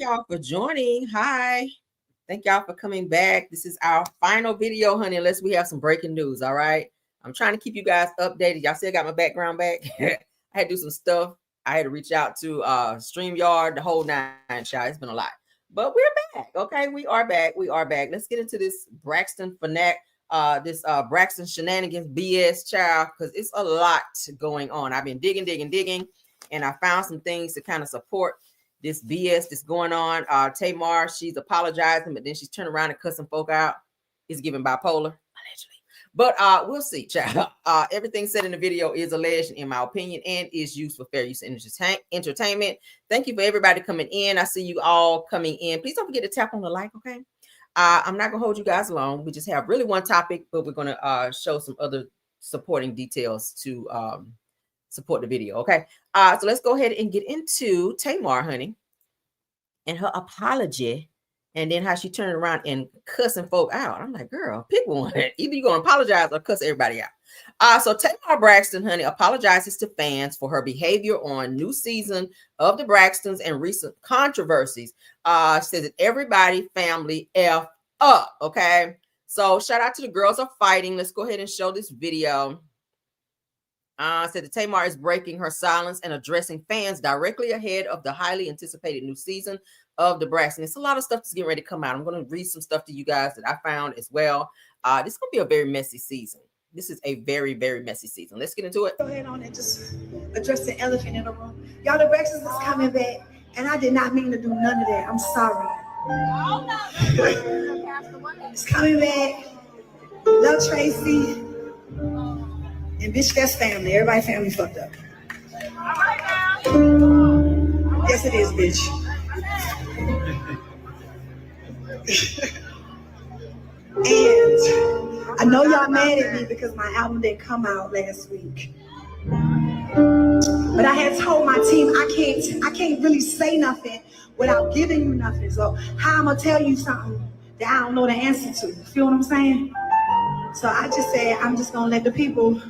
y'all for joining. Hi. Thank y'all for coming back. This is our final video, honey, unless we have some breaking news, all right? I'm trying to keep you guys updated. Y'all still got my background back? I had to do some stuff. I had to reach out to StreamYard, the whole nine, child. It's been a lot. But we're back, okay? We are back. We are back. Let's get into this Braxton Braxton shenanigans BS, child, because it's a lot going on. I've been digging, and I found some things to kind of support this BS that's going on. Tamar, she's apologizing, but then she's turning around and cussing folk out. It's giving bipolar, allegedly. But we'll see, child. Everything said in the video is alleged, in my opinion, and is used for fair use and entertainment. Thank you for everybody coming in. I see you all coming in. Please don't forget to tap on the like, okay? I'm not going to hold you guys long. We just have really one topic, but we're going to show some other supporting details to support the video, okay? So let's go ahead and get into Tamar, honey, and her apology, and then how she turned around and cussing folk out. I'm like, girl, pick one. Either you're going to apologize or cuss everybody out. So Tamar Braxton, honey, apologizes to fans for her behavior on new season of the Braxtons and recent controversies. Says that everybody, family, F up, okay? So shout out to the girls are fighting. Let's go ahead and show this video. Said that Tamar is breaking her silence and addressing fans directly ahead of the highly anticipated new season of the Braxton. It's a lot of stuff that's getting ready to come out. I'm going to read some stuff to you guys that I found as well. This is going to be a very messy season. This is a very, very messy season. Let's get into it. Go ahead on and just address the elephant in the room. Y'all, the Braxtons is coming back, and I did not mean to do none of that. I'm sorry. It's coming back. Love Tracy. And bitch, that's family. Everybody family fucked up. Yes, it is, bitch. And I know y'all mad at me because my album didn't come out last week. But I had told my team I can't really say nothing without giving you nothing. So how I'm gonna tell you something that I don't know the answer to? You feel what I'm saying? So I just said I'm just gonna let the people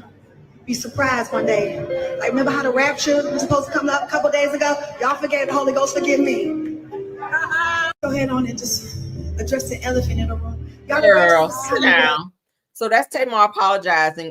be surprised one day. Like, remember how the rapture was supposed to come up a couple days ago? Y'all forget the Holy Ghost, forgive me. Go ahead on and just address the elephant in the room. Y'all, girl, sit down. So that's Tamar apologizing.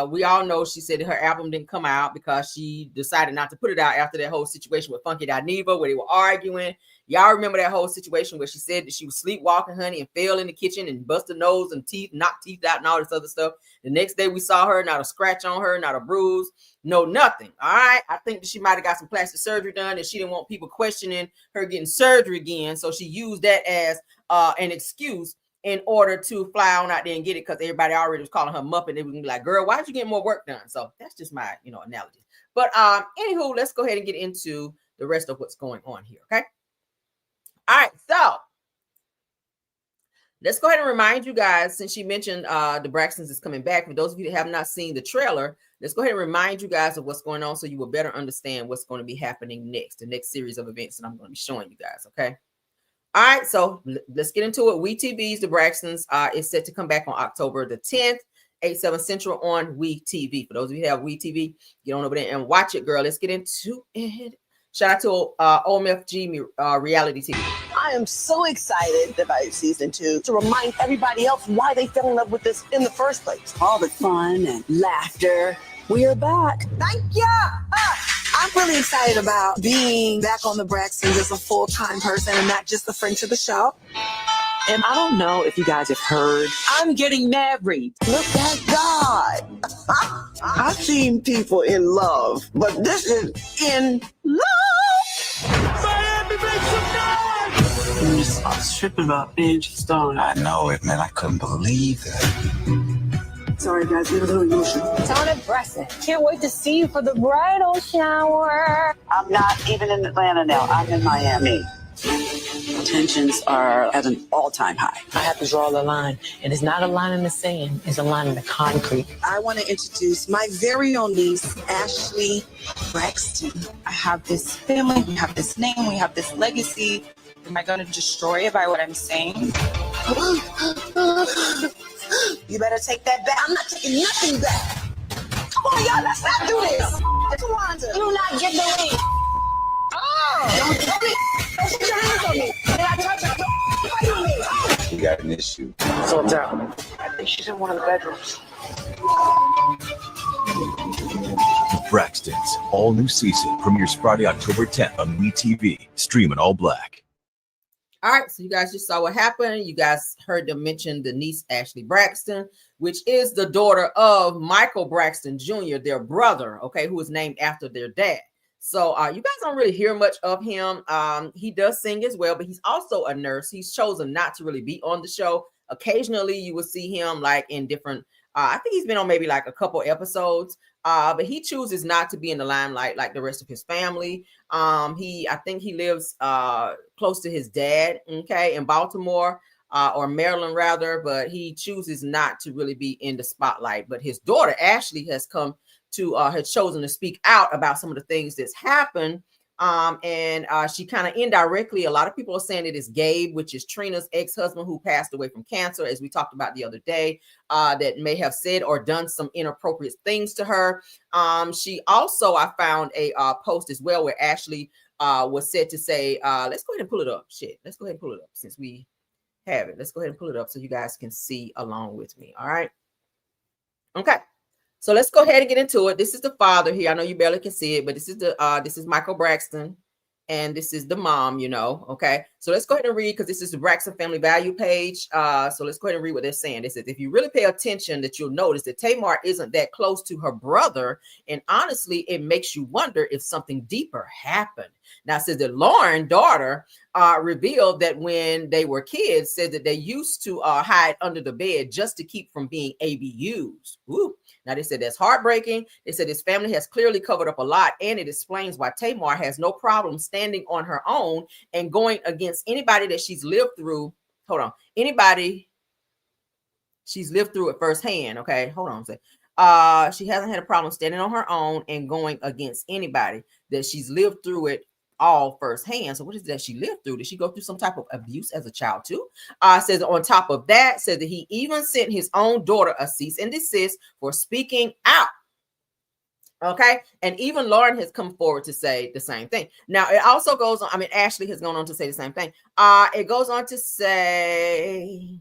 We all know she said her album didn't come out because she decided not to put it out after that whole situation with Funky Neva, where they were arguing. Y'all remember that whole situation where she said that she was sleepwalking, honey, and fell in the kitchen and busted nose and teeth, knocked teeth out and all this other stuff. The next day we saw her, not a scratch on her, not a bruise, no nothing. All right. I think that she might have got some plastic surgery done and she didn't want people questioning her getting surgery again. So she used that as an excuse in order to fly on out there and get it, because everybody already was calling her Muppet. They would be like, girl, why did you get more work done? So that's just my, analogy. But anywho, let's go ahead and get into the rest of what's going on here. Okay. All right. So let's go ahead and remind you guys, since she mentioned the Braxtons is coming back. For those of you that have not seen the trailer, let's go ahead and remind you guys of what's going on so you will better understand what's going to be happening next, the next series of events that I'm going to be showing you guys. Okay. All right, so let's get into it. WeTV's The Braxtons is set to come back on October the 10th, 8/7 Central on WeTV. For those of you who have WeTV, get on over there and watch it, girl. Let's get into it. Shout out to OMFG Reality TV. I am so excited about season 2 to remind everybody else why they fell in love with this in the first place. All the fun and laughter. We are back. Thank you. I'm really excited about being back on the Braxtons as a full-time person and not just a friend to the show. And I don't know if you guys have heard, I'm getting married. Look at God. I've seen people in love, but this is in love. Miami, make some noise. I was tripping about Angie Stone. I know it, man. I couldn't believe that. Sorry, guys, we're a little emotional. Tony Braxton, can't wait to see you for the bridal shower. I'm not even in Atlanta now. I'm in Miami. Tensions are at an all-time high. I have to draw the line, and it's not a line in the sand. It's a line in the concrete. I want to introduce my very own niece, Ashley Braxton. I have this family, we have this name, we have this legacy. Am I going to destroy it by what I'm saying? You better take that back. I'm not taking nothing back. Come on, y'all, let's not do this. Do not get the ring. Oh, don't tell me. Don't put your hands on me. she got an issue. So down. I think she's in one of the bedrooms. Braxton's all-new season premieres Friday, October 10th on WeTV, streaming all black. All right, so you guys just saw what happened. You guys heard them mention the niece, Ashley Braxton, which is the daughter of Michael Braxton Jr., their brother, okay, who is named after their dad. So you guys don't really hear much of him. He does sing as well, but he's also a nurse. He's chosen not to really be on the show. Occasionally, you will see him like in different, I think he's been on maybe like a couple episodes, but he chooses not to be in the limelight like the rest of his family. I think he lives close to his dad, okay, in Baltimore or Maryland rather, but he chooses not to really be in the spotlight. But his daughter, Ashley, has chosen to speak out about some of the things that's happened. And she kind of indirectly, a lot of people are saying it is Gabe, which is Trina's ex-husband who passed away from cancer, as we talked about the other day, that may have said or done some inappropriate things to her. She also, I found a post as well where Ashley was said to say, let's go ahead and pull it up. Let's go ahead and pull it up since we have it. Let's go ahead and pull it up so you guys can see along with me. All right. Okay. So let's go ahead and get into it. This is the father here. I know you barely can see it, but this is Michael Braxton, and this is the mom, you know. Okay. So let's go ahead and read, because this is the Braxton Family Value page. So let's go ahead and read what they're saying. They said, if you really pay attention, that you'll notice that Tamar isn't that close to her brother. And honestly, it makes you wonder if something deeper happened. Now it says that Lauren, daughter, revealed that when they were kids, said that they used to hide under the bed just to keep from being ABUs. Ooh. Now, they said that's heartbreaking. They said his family has clearly covered up a lot, and it explains why Tamar has no problem standing on her own and going against anybody that she's lived through. Hold on. Anybody she's lived through it firsthand. Okay, hold on a second. She hasn't had a problem standing on her own and going against anybody that she's lived through it all firsthand. So what is that she lived through? Did she go through some type of abuse as a child too? Says on top of that, says that he even sent his own daughter a cease and desist for speaking out. Okay. And even Lauren has come forward to say the same thing. Now it also goes on. I mean, Ashley has gone on to say the same thing. It goes on to say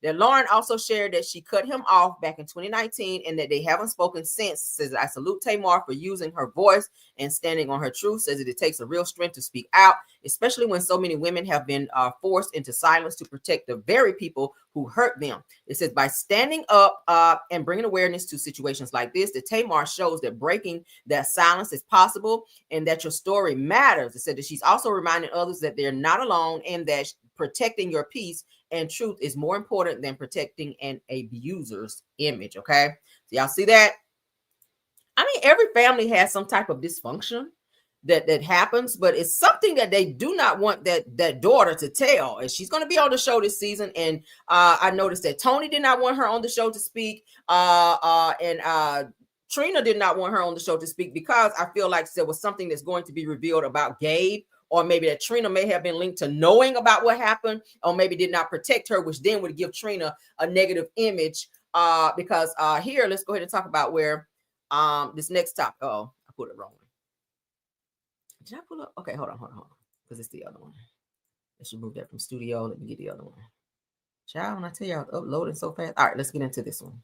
that Lauren also shared that she cut him off back in 2019 and that they haven't spoken since. Says, I salute Tamar for using her voice and standing on her truth. Says that it takes a real strength to speak out, especially when so many women have been forced into silence to protect the very people who hurt them. It says, by standing up and bringing awareness to situations like this, that Tamar shows that breaking that silence is possible and that your story matters. It said that she's also reminding others that they're not alone and that protecting your peace and truth is more important than protecting an abuser's image. Okay. So y'all see that? I mean, every family has some type of dysfunction that happens, but it's something that they do not want that daughter to tell. And she's going to be on the show this season. And I noticed that Tony did not want her on the show to speak. And Trina did not want her on the show to speak because I feel like there was something that's going to be revealed about Gabe, or maybe that Trina may have been linked to knowing about what happened, or maybe did not protect her, which then would give Trina a negative image. Because here, let's go ahead and talk about where this next topic. Oh, I put it wrong. Did I pull up? Okay, hold on. Because it's the other one. I should move that from studio. Let me get the other one. Child, when I tell you I was uploading so fast. All right, let's get into this one.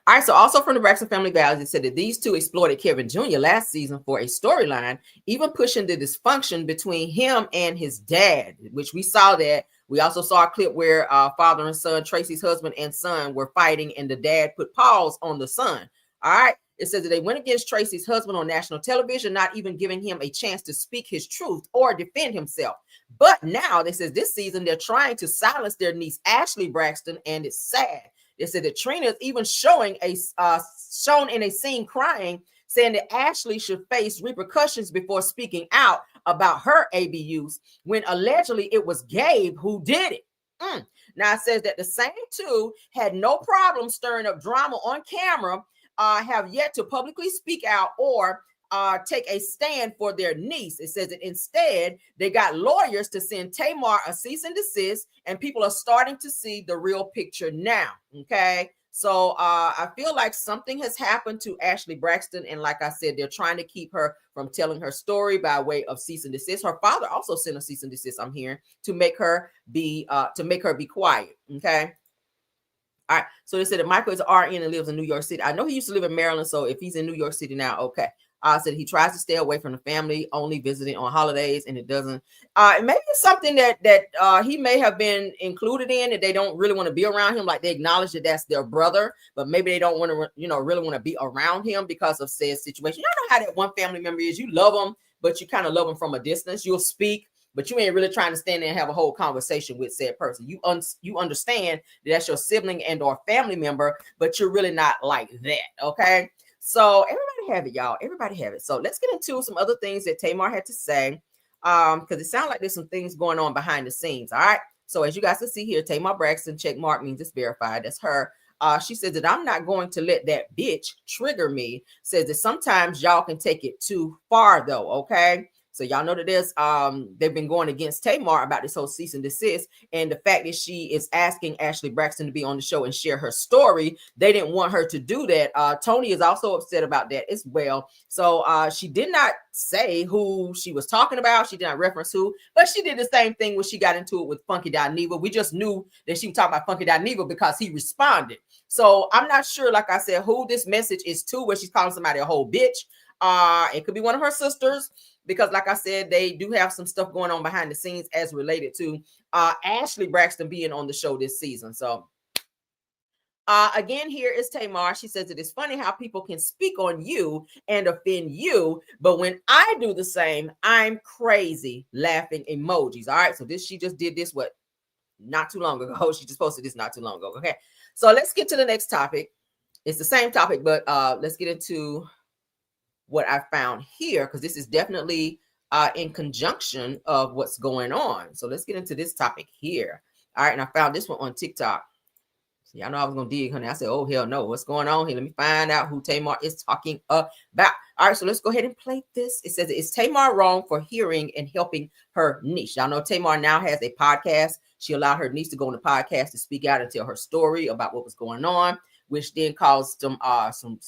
All right, so also from the Braxton Family Values, it said that these two exploited Kevin Jr. last season for a storyline, even pushing the dysfunction between him and his dad, which we saw that. We also saw a clip where father and son, Tracy's husband and son, were fighting, and the dad put pause on the son. All right. It says that they went against Tracy's husband on national television, not even giving him a chance to speak his truth or defend himself. But now they says this season they're trying to silence their niece, Ashley Braxton, and it's sad. They said that Trina is even shown in a scene crying, saying that Ashley should face repercussions before speaking out about her ABUs when allegedly it was Gabe who did it. Now it says that the same two had no problem stirring up drama on camera, have yet to publicly speak out or take a stand for their niece. It says that instead they got lawyers to send Tamar a cease and desist, and people are starting to see the real picture now. Okay, So I feel like something has happened to Ashley Braxton. And like I said, they're trying to keep her from telling her story by way of cease and desist. Her father also sent a cease and desist, I'm hearing, to make her be quiet. Okay. All right. So they said that Michael is an RN and lives in New York City. I know he used to live in Maryland. So if he's in New York City now, okay. Said he tries to stay away from the family, only visiting on holidays, and it doesn't. Maybe it's something that he may have been included in, that they don't really want to be around him. Like they acknowledge that that's their brother, but maybe they don't want to, really want to be around him because of said situation. You know how that one family member is. You love them, but you kind of love them from a distance. You'll speak, but you ain't really trying to stand there and have a whole conversation with said person. You understand that that's your sibling and or family member, but you're really not like that. Okay. So everybody have it, y'all. Everybody have it. So let's get into some other things that Tamar had to say, because it sounds like there's some things going on behind the scenes. All right. So as you guys can see here, Tamar Braxton, check mark means it's verified. That's her. She says that I'm not going to let that bitch trigger me. Says that sometimes y'all can take it too far, though. Okay. So y'all know that there's they've been going against Tamar about this whole cease and desist, and the fact that she is asking Ashley Braxton to be on the show and share her story. They didn't want her to do that. Tony is also upset about that as well. So she did not say who she was talking about. She did not reference who, but she did the same thing when she got into it with Funky Dineva. We just knew that she was talking about Funky Dineva because he responded. So I'm not sure, like I said, who this message is to, where she's calling somebody a whole bitch. It could be one of her sisters, because like I said, they do have some stuff going on behind the scenes as related to Ashley Braxton being on the show this season. So again, here is Tamar. She says it is funny how people can speak on you and offend you, but when I do the same, I'm crazy. Laughing emojis. All right, so she just did this not too long ago. She just posted this not too long ago. Okay, so let's get to the next topic. It's the same topic, but let's get into what I found here, because this is definitely in conjunction of what's going on. So let's get into this topic here. All right, and I found this one on TikTok. So y'all know I was gonna dig, honey. I said, oh hell no, what's going on here? Let me find out who Tamar is talking about. All right, so let's go ahead and play this. It says, is Tamar wrong for hearing and helping her niece? Y'all know Tamar now has a podcast. She allowed her niece to go on the podcast to speak out and tell her story about what was going on, which then caused some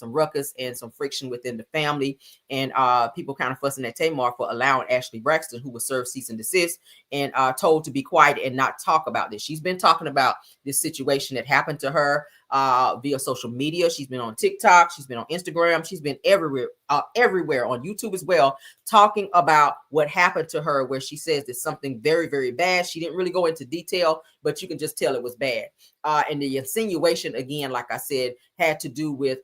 ruckus and some friction within the family, and people kind of fussing at Tamar for allowing Ashley Braxton, who was served cease and desist and told to be quiet and not talk about this. She's been talking about this situation that happened to her via social media. She's been on TikTok, she's been on Instagram, she's been everywhere on YouTube as well, talking about what happened to her, where she says that something very, very bad. She didn't really go into detail, but you can just tell it was bad. And the insinuation, again, like I said, had to do with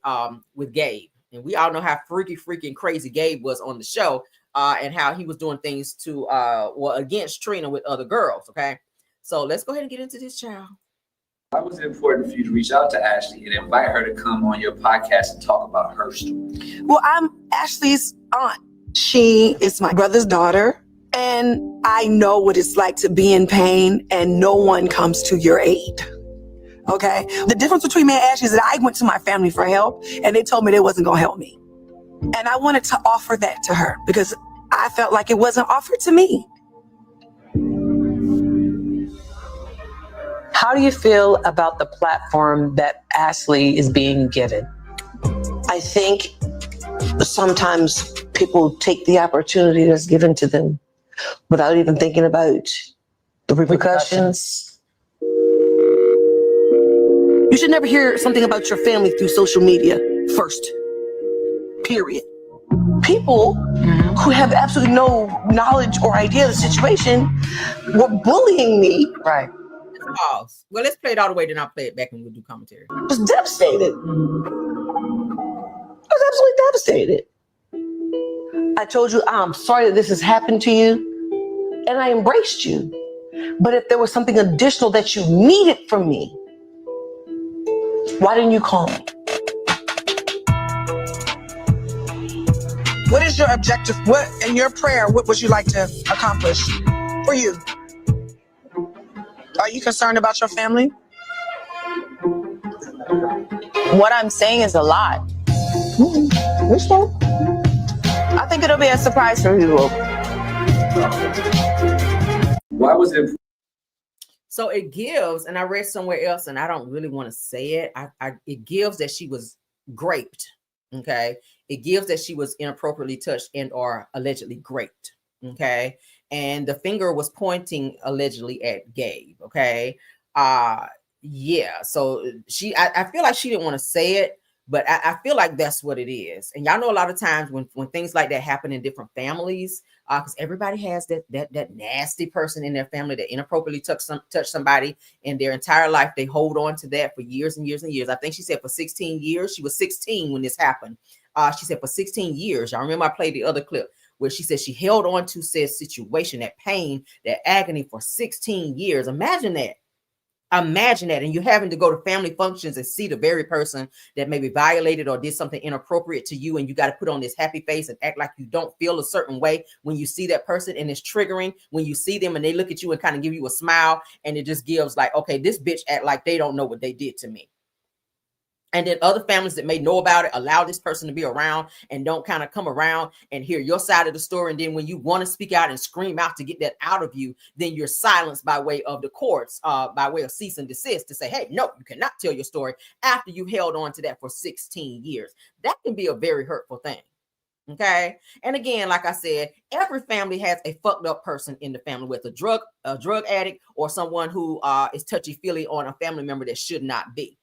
Gabe. And we all know how freaking crazy Gabe was on the show, and how he was doing things to against Trina with other girls. Okay, so let's go ahead and get into this, child. Why was it important for you to reach out to Ashley and invite her to come on your podcast and talk about her story? Well, I'm Ashley's aunt. She is my brother's daughter, and I know what it's like to be in pain and no one comes to your aid. Okay? The difference between me and Ashley is that I went to my family for help and they told me they wasn't going to help me. And I wanted to offer that to her because I felt like it wasn't offered to me. How do you feel about the platform that Ashley is being given? I think sometimes people take the opportunity that's given to them without even thinking about the repercussions. You should never hear something about your family through social media first, period. People who have absolutely no knowledge or idea of the situation were bullying me. Right. Pause. Well, let's play it all the way, then I'll play it back and we'll do commentary. I was devastated. I was absolutely devastated. I told you, I'm sorry that this has happened to you, and I embraced you. But if there was something additional that you needed from me, why didn't you call me? What is your objective? What in your prayer, what would you like to accomplish for you? Are you concerned about your family? What I'm saying is a lot. Which one? I think it'll be a surprise for people. Why was it? So it gives, and I read somewhere else, and I don't really want to say it. It gives that she was raped. Okay. It gives that she was inappropriately touched and or allegedly raped. Okay. And the finger was pointing allegedly at Gabe. Okay. Yeah. So I feel like she didn't want to say it, but I feel like that's what it is. And y'all know a lot of times when things like that happen in different families, because everybody has that nasty person in their family that inappropriately touch somebody in their entire life. They hold on to that for years and years and years. I think she said for 16 years. She was 16 when this happened. She said for 16 years. Y'all remember I played the other clip where she said she held on to said situation, that pain, that agony for 16 years. Imagine that. Imagine that. And you having to go to family functions and see the very person that maybe violated or did something inappropriate to you, and you got to put on this happy face and act like you don't feel a certain way when you see that person. And it's triggering when you see them and they look at you and kind of give you a smile, and it just gives like, okay, this bitch act like they don't know what they did to me. And then other families that may know about it allow this person to be around and don't kind of come around and hear your side of the story. And then when you want to speak out and scream out to get that out of you, then you're silenced by way of the courts, by way of cease and desist to say, hey, no, you cannot tell your story after you held on to that for 16 years. That can be a very hurtful thing. Okay. And again, like I said, every family has a fucked up person in the family, with a drug addict or someone who is touchy-feely on a family member that should not be.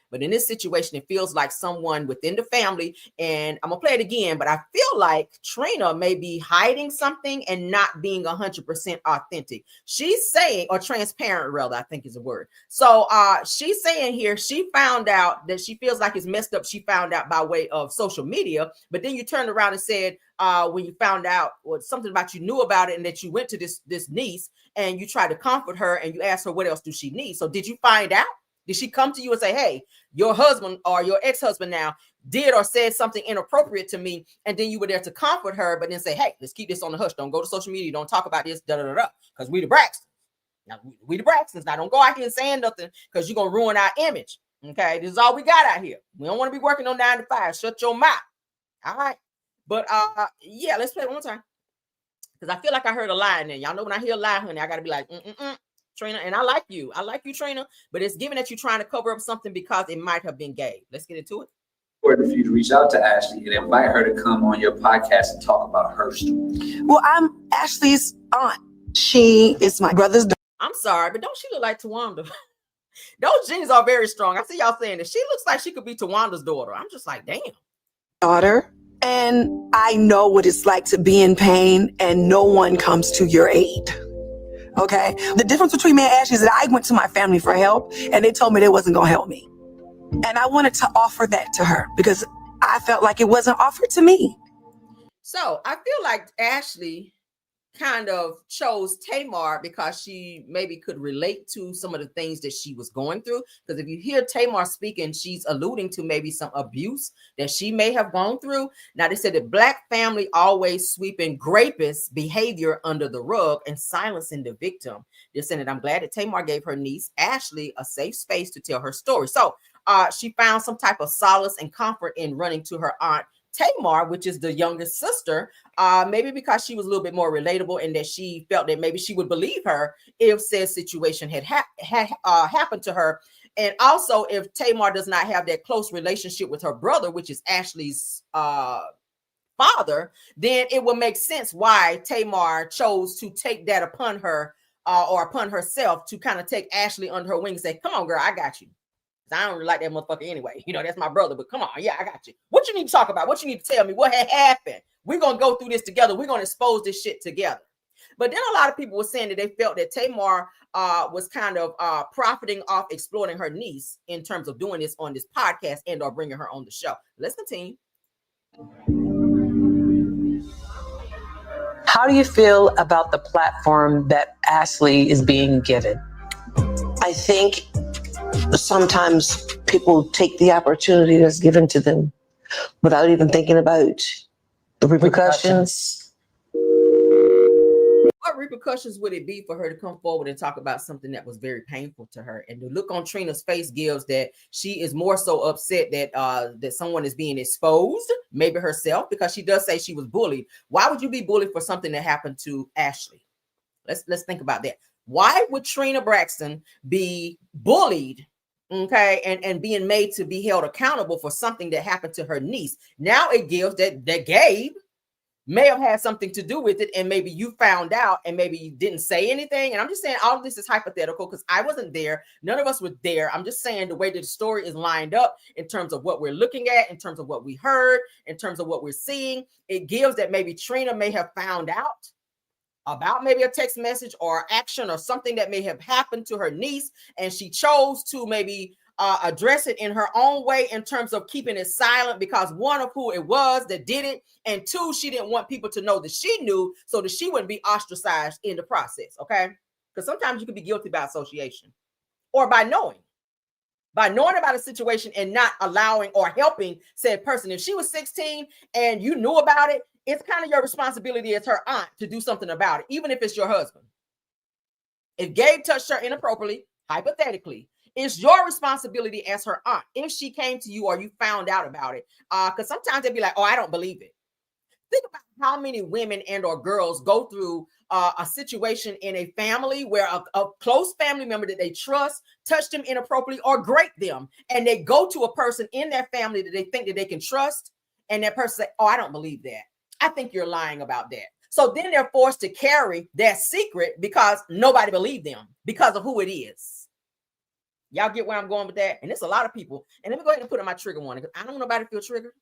But in this situation, it feels like someone within the family, and I'm going to play it again, but I feel like Trina may be hiding something and not being 100% authentic. She's saying, or transparent rather, I think is a word. So she's saying here, she found out that she feels like it's messed up. She found out by way of social media, but then you turned around and said, when you found out something about you knew about it and that you went to this niece and you tried to comfort her and you asked her what else do she need. So did you find out? Did she come to you and say, hey, your husband or your ex-husband now did or said something inappropriate to me, and then you were there to comfort her, but then say, hey, let's keep this on the hush. Don't go to social media. Don't talk about this, because we the Braxtons. Now, we the Braxtons. Now, don't go out here and saying nothing because you're going to ruin our image. Okay, this is all we got out here. We don't want to be working on 9 to 5. Shut your mouth. All right. But, yeah, let's play it one more time, because I feel like I heard a lie in there. Y'all know when I hear a lie, honey, I got to be like, Trina, and I like you, Trina, but it's given that you're trying to cover up something because it might have been gay. Let's get into it. Important for you to reach out to Ashley and invite her to come on your podcast and talk about her story. Well, I'm Ashley's aunt. She is my brother's daughter. I'm sorry, but don't she look like Tawanda? Those genes are very strong. I see y'all saying that she looks like she could be Tawanda's daughter. I'm just like, damn. Daughter. And I know what it's like to be in pain and no one comes to your aid. Okay. The difference between me and Ashley is that I went to my family for help and they told me they wasn't going to help me. And I wanted to offer that to her because I felt like it wasn't offered to me. So I feel like Ashley kind of chose Tamar because she maybe could relate to some of the things that she was going through. Because if you hear Tamar speaking, she's alluding to maybe some abuse that she may have gone through. Now, they said that Black family always sweeping rapist behavior under the rug and silencing the victim. They're saying that I'm glad that Tamar gave her niece Ashley a safe space to tell her story. So she found some type of solace and comfort in running to her aunt Tamar, which is the youngest sister, maybe because she was a little bit more relatable and that she felt that maybe she would believe her if said situation had happened to her. And also, if Tamar does not have that close relationship with her brother, which is Ashley's father, then it will make sense why Tamar chose to take that upon her or upon herself to kind of take Ashley under her wing and say, come on, girl, I got you. I don't really like that motherfucker anyway. You know, that's my brother, but come on. Yeah, I got you. What you need to talk about? What you need to tell me? What had happened? We're going to go through this together. We're going to expose this shit together. But then a lot of people were saying that they felt that Tamar was kind of profiting off exploiting her niece in terms of doing this on this podcast and or bringing her on the show. Let's continue. How do you feel about the platform that Ashley is being given? I think sometimes people take the opportunity that's given to them without even thinking about the repercussions. What repercussions would it be for her to come forward and talk about something that was very painful to her? And the look on Trina's face gives that she is more so upset that that someone is being exposed, maybe herself, because she does say she was bullied. Why would you be bullied for something that happened to Ashley? Let's think about that. Why would Trina Braxton be bullied, okay, and being made to be held accountable for something that happened to her niece? Now it gives that Gabe may have had something to do with it, and maybe you found out and maybe you didn't say anything. And I'm just saying all of this is hypothetical because I wasn't there. None of us were there. I'm just saying the way that the story is lined up in terms of what we're looking at, in terms of what we heard, in terms of what we're seeing, it gives that maybe Trina may have found out about maybe a text message or action or something that may have happened to her niece, and she chose to maybe address it in her own way in terms of keeping it silent because one of who it was that did it, and two, she didn't want people to know that she knew so that she wouldn't be ostracized in the process, okay? Because sometimes you can be guilty by association or by knowing about a situation and not allowing or helping said person. If she was 16 and you knew about it, it's kind of your responsibility as her aunt to do something about it, even if it's your husband. If Gabe touched her inappropriately, hypothetically, it's your responsibility as her aunt if she came to you or you found out about it. Because sometimes they'd be like, oh, I don't believe it. Think about how many women and or girls go through a situation in a family where a close family member that they trust touched them inappropriately or graped them, and they go to a person in their family that they think that they can trust, and that person say, oh, I don't believe that. I think you're lying about that. So then they're forced to carry that secret because nobody believed them because of who it is. Y'all get where I'm going with that? And it's a lot of people. And let me go ahead and put in my trigger warning because I don't want nobody to feel triggered.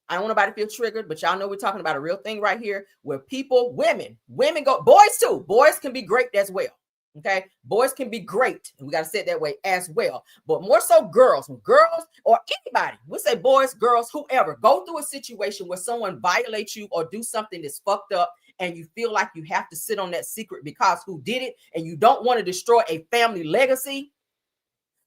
I don't want nobody to feel triggered, but y'all know we're talking about a real thing right here where people, women go, boys too. Boys can be great as well. Okay. Boys can be great. And we got to say it that way as well. But more so girls or anybody, we'll say boys, girls, whoever, go through a situation where someone violates you or do something that's fucked up and you feel like you have to sit on that secret because who did it and you don't want to destroy a family legacy.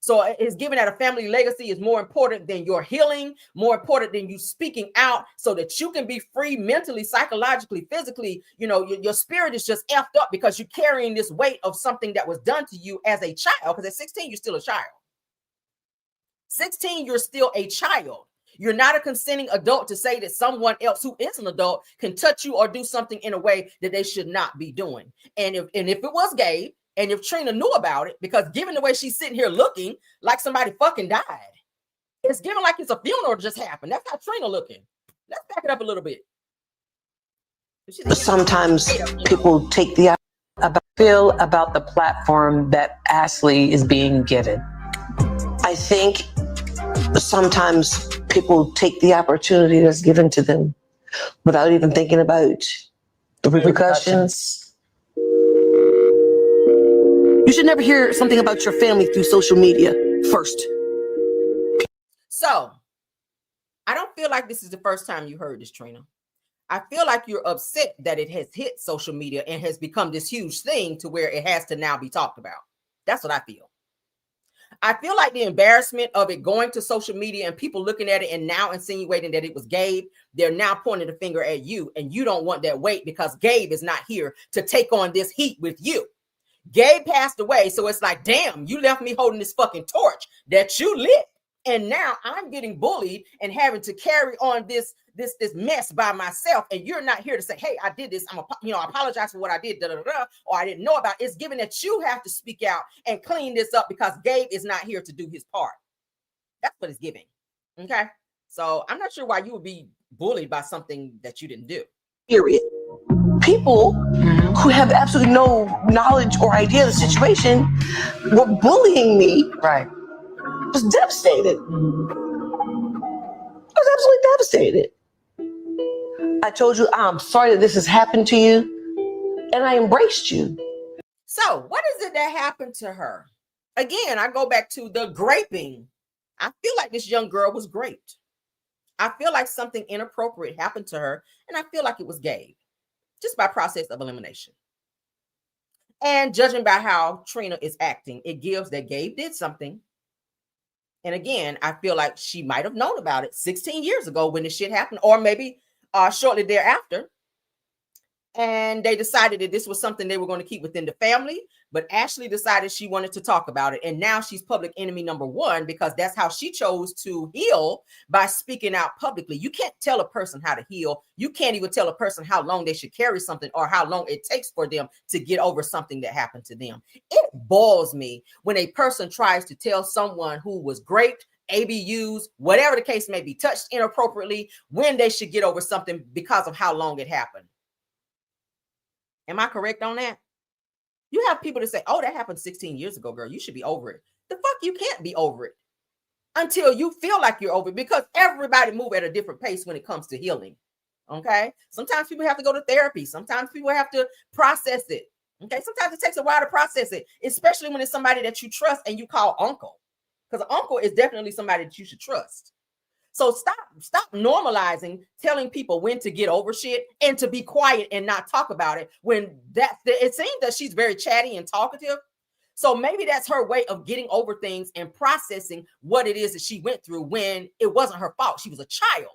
So it's given that a family legacy is more important than your healing, more important than you speaking out so that you can be free mentally, psychologically, physically. You know, your spirit is just effed up because you're carrying this weight of something that was done to you as a child. Because at 16, you're still a child. 16, you're still a child. You're not a consenting adult to say that someone else who is an adult can touch you or do something in a way that they should not be doing. And if it was Gabe, and if Trina knew about it, because given the way she's sitting here looking like somebody fucking died, it's given like it's a funeral just happened. That's how Trina looking. Let's back it up a little bit. Sometimes people take the feel about the platform that Ashley is being given. I think sometimes people take the opportunity that's given to them without even thinking about the repercussions. You should never hear something about your family through social media first. So, I don't feel like this is the first time you heard this, Trina. I feel like you're upset that it has hit social media and has become this huge thing to where it has to now be talked about. That's what I feel. I feel like the embarrassment of it going to social media and people looking at it and now insinuating that it was Gabe, they're now pointing the finger at you, and you don't want that weight because Gabe is not here to take on this heat with you. Gabe passed away, so it's like, damn, you left me holding this fucking torch that you lit, and now I'm getting bullied and having to carry on this mess by myself, and you're not here to say, hey, I did this, I apologize for what I did, or I didn't know about it. It's given that you have to speak out and clean this up because Gabe is not here to do his part. That's what it's giving. Okay, so I'm not sure why you would be bullied by something that you didn't do. Period. People who have absolutely no knowledge or idea of the situation were bullying me. Right. I was devastated. I was absolutely devastated. I told you, I'm sorry that this has happened to you, and I embraced you. So what is it that happened to her? Again, I go back to the graping. I feel like this young girl was raped. I feel like something inappropriate happened to her, and I feel like it was Gabe, just by process of elimination. And judging by how Trina is acting, it gives that Gabe did something. And again, I feel like she might have known about it 16 years ago when this shit happened, or maybe shortly thereafter. And they decided that this was something they were going to keep within the family. But Ashley decided she wanted to talk about it. And now she's public enemy number one because that's how she chose to heal, by speaking out publicly. You can't tell a person how to heal. You can't even tell a person how long they should carry something or how long it takes for them to get over something that happened to them. It boils me when a person tries to tell someone who was raped, ABUs, whatever the case may be, touched inappropriately, when they should get over something because of how long it happened. Am I correct on that? You have people that say, oh, that happened 16 years ago, girl. You should be over it. The fuck, you can't be over it until you feel like you're over it, because everybody move at a different pace when it comes to healing. Okay. Sometimes people have to go to therapy. Sometimes people have to process it. Okay. Sometimes it takes a while to process it, especially when it's somebody that you trust and you call uncle, because uncle is definitely somebody that you should trust. So stop normalizing telling people when to get over shit and to be quiet and not talk about it, when it seems that she's very chatty and talkative. So maybe that's her way of getting over things and processing what it is that she went through when it wasn't her fault. She was a child.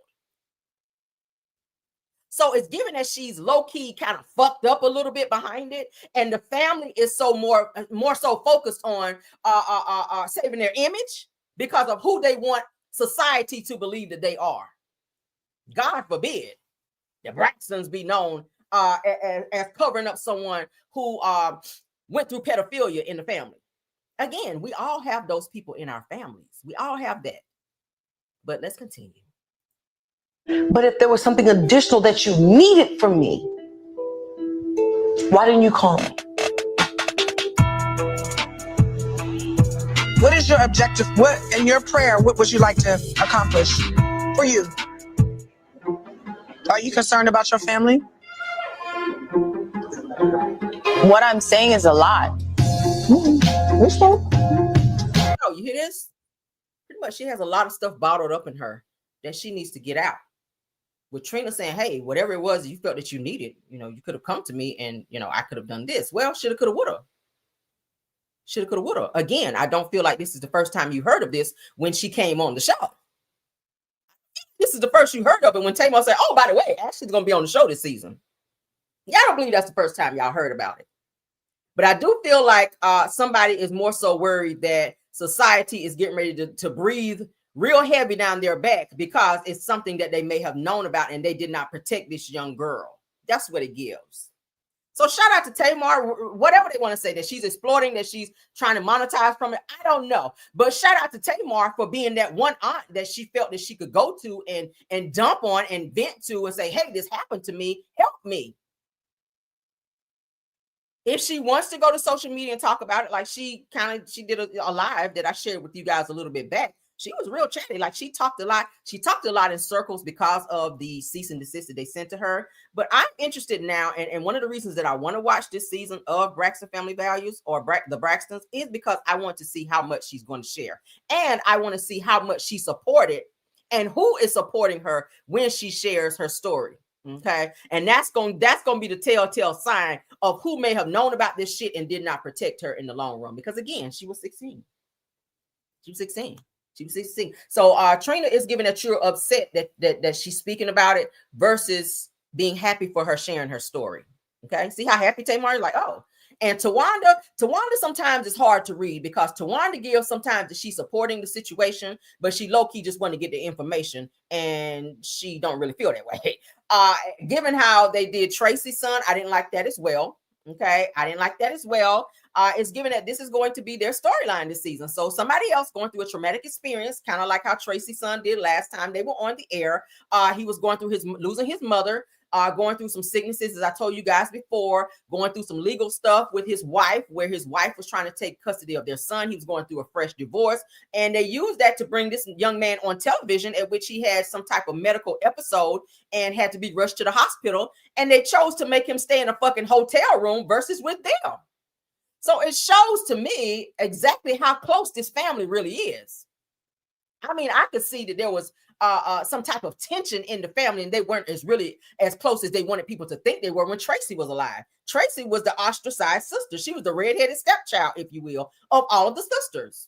So it's given that she's low-key kind of fucked up a little bit behind it. And the family is so more so focused on saving their image because of who they want society to believe that they are. God forbid the Braxtons be known as covering up someone who went through pedophilia in the family. Again, we all have those people in our families. We all have that. But let's continue. But if there was something additional that you needed from me, why didn't you call me? What is your objective? What in your prayer, what would you like to accomplish for you? Are you concerned about your family? What I'm saying is a lot. Oh, you hear this? Pretty much she has a lot of stuff bottled up in her that she needs to get out. With Trina saying, hey, whatever it was you felt that you needed, you could have come to me and, I could have done this. Well, shoulda, coulda, woulda. Shoulda, coulda, woulda. Again, I don't feel like this is the first time you heard of this when she came on the show. This is the first you heard of it when Tamar said, oh, by the way, Ashley's going to be on the show this season. Yeah, I don't believe that's the first time y'all heard about it. But I do feel like somebody is more so worried that society is getting ready to breathe real heavy down their back because it's something that they may have known about and they did not protect this young girl. That's what it gives. So shout out to Tamar, whatever they want to say, that she's exploiting, that she's trying to monetize from it. I don't know. But shout out to Tamar for being that one aunt that she felt that she could go to and dump on and vent to and say, hey, this happened to me. Help me. If she wants to go to social media and talk about it, like she did a live that I shared with you guys a little bit back. She was real chatty. Like she talked a lot. She talked a lot in circles because of the cease and desist that they sent to her. But I'm interested now. And one of the reasons that I want to watch this season of Braxton Family Values or the Braxtons is because I want to see how much she's going to share. And I want to see how much she supported and who is supporting her when she shares her story. Okay. And that's going to be the telltale sign of who may have known about this shit and did not protect her in the long run. Because again, she was 16. She was 16. She was 16. So Trina is giving that you're upset that she's speaking about it versus being happy for her sharing her story. Okay. See how happy Tamar is? Like, oh. And Tawanda sometimes is hard to read because Tawanda gives sometimes that she's supporting the situation, but she low-key just want to get the information and she don't really feel that way. Given how they did Tracy's son, I didn't like that as well. Okay. I didn't like that as well. It's given that this is going to be their storyline this season. So somebody else going through a traumatic experience, kind of like how Tracy's son did last time they were on the air. He was going through losing his mother, going through some sicknesses, as I told you guys before, going through some legal stuff with his wife, where his wife was trying to take custody of their son. He was going through a fresh divorce. And they used that to bring this young man on television, at which he had some type of medical episode and had to be rushed to the hospital. And they chose to make him stay in a fucking hotel room versus with them. So it shows to me exactly how close this family really is. I mean, I could see that there was some type of tension in the family, and they weren't as close as they wanted people to think they were when Tracy was alive. Tracy was the ostracized sister. She was the redheaded stepchild, if you will, of all of the sisters.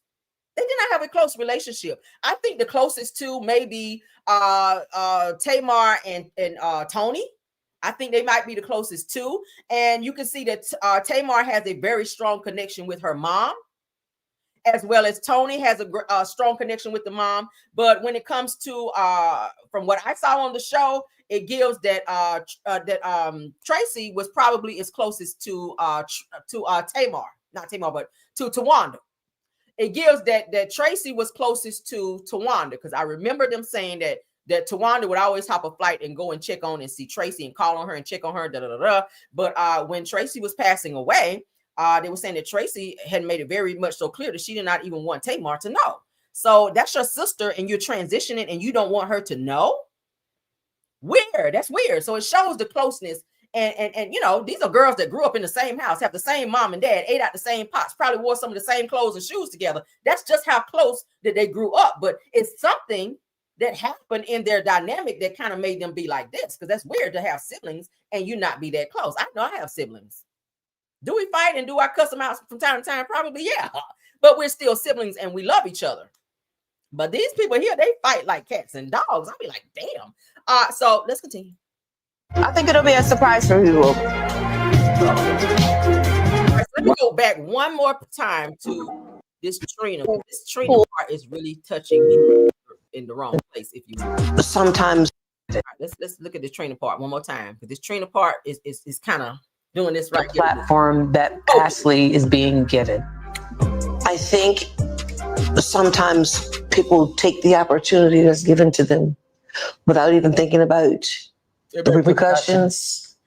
They did not have a close relationship. I think the closest to maybe Tamar and Tony. I think they might be the closest too. And you can see that Tamar has a very strong connection with her mom, as well as Tony has a strong connection with the mom. But when it comes to, from what I saw on the show, it gives that Tracy was probably as closest to Tamar, not Tamar, but to Tawanda. It gives that Tracy was closest to Tawanda, because I remember them saying that Tawanda would always hop a flight and go and check on and see Tracy and call on her and check on her. But when Tracy was passing away, they were saying that Tracy had made it very much so clear that she did not even want Tamar to know. So that's your sister, and you're transitioning, and you don't want her to know. Weird. That's weird. So it shows the closeness. And you know, these are girls that grew up in the same house, have the same mom and dad, ate out the same pots, probably wore some of the same clothes and shoes together. That's just how close that they grew up. But it's something that happened in their dynamic that kind of made them be like this, because that's weird to have siblings and you not be that close. I know I have siblings. Do we fight and do I cuss them out from time to time? Probably, yeah. But we're still siblings and we love each other. But these people here, they fight like cats and dogs. I'll be like, damn. So let's continue. I think it'll be a surprise for people. Right, let me go back one more time to this Trina. This Trina part is really touching me in the wrong place, if you will. Sometimes. Right, let's look at the Trina part one more time, because this Trina part is kind of doing this right The platform that Ashley is being given. I think sometimes people take the opportunity that's given to them without even thinking about the repercussions.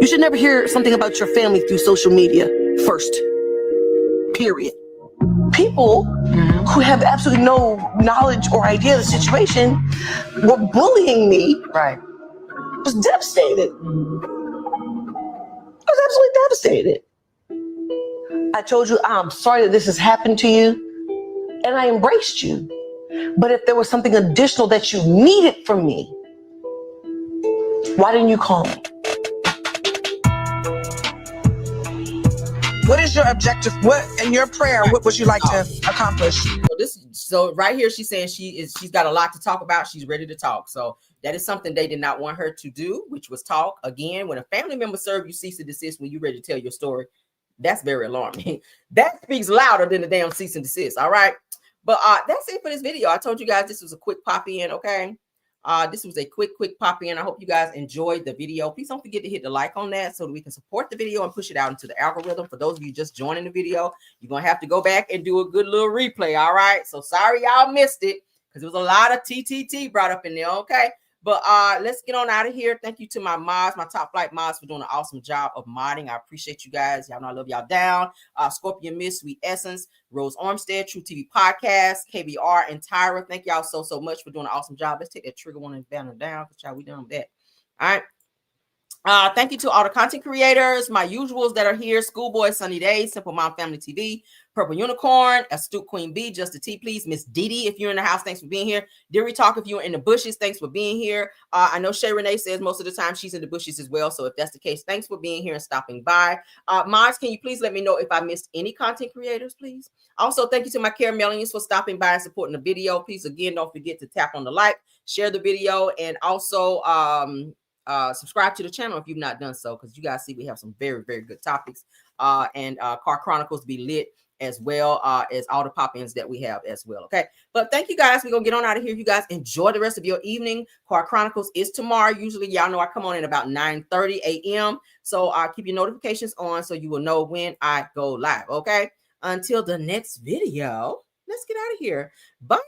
You should never hear something about your family through social media first. Period. People who have absolutely no knowledge or idea of the situation were bullying me. Right. I was devastated. I was absolutely devastated. I told you, I'm sorry that this has happened to you, and I embraced you. But if there was something additional that you needed from me, why didn't you call me? What is your objective? What in your prayer? What would you like to accomplish? So right here, she's saying she's got a lot to talk about. She's ready to talk. So that is something they did not want her to do, which was talk. Again, when a family member serves you cease and desist when you're ready to tell your story, that's very alarming. That speaks louder than the damn cease and desist. All right. But that's it for this video. I told you guys this was a quick pop in, okay? This was a quick pop in. I hope you guys enjoyed the video. Please don't forget to hit the like on that so that we can support the video and push it out into the algorithm. For those of you just joining the video, you're going to have to go back and do a good little replay, all right? So sorry y'all missed it, because there was a lot of TTT brought up in there, okay? But let's get on out of here. Thank you to my mods, my top flight mods, for doing an awesome job of modding. I appreciate you guys. Y'all know I love y'all down. Scorpion Miss, Sweet Essence, Rose Armstead, True TV Podcast, KBR, and Tyra. Thank y'all so much for doing an awesome job. Let's take that trigger one and banner down, because y'all, we done with that. All right. Thank you to all the content creators, my usuals that are here: Schoolboy, Sunny Days, Simple Mom Family TV, Purple Unicorn, Astute Queen B, Just a T Please, Miss Didi, if you're in the house, thanks for being here. Deary Talk, if you're in the bushes, thanks for being here. I know Shay Renee says most of the time she's in the bushes as well, so if that's the case, thanks for being here and stopping by. Mods, can you please let me know if I missed any content creators, please? Also, thank you to my Caramelians for stopping by and supporting the video. Please, again, don't forget to tap on the like, share the video, and also subscribe to the channel if you've not done so, because you guys see we have some very good topics, and Car Chronicles be lit as well as all the pop-ins that we have as well. Okay, but thank you guys. We're gonna get on out of here. You guys enjoy the rest of your evening. Car Chronicles is tomorrow. Usually y'all know I come on at about 9:30 a.m. so keep your notifications on so you will know when I go live. Okay, until the next video, let's get out of here. Bye.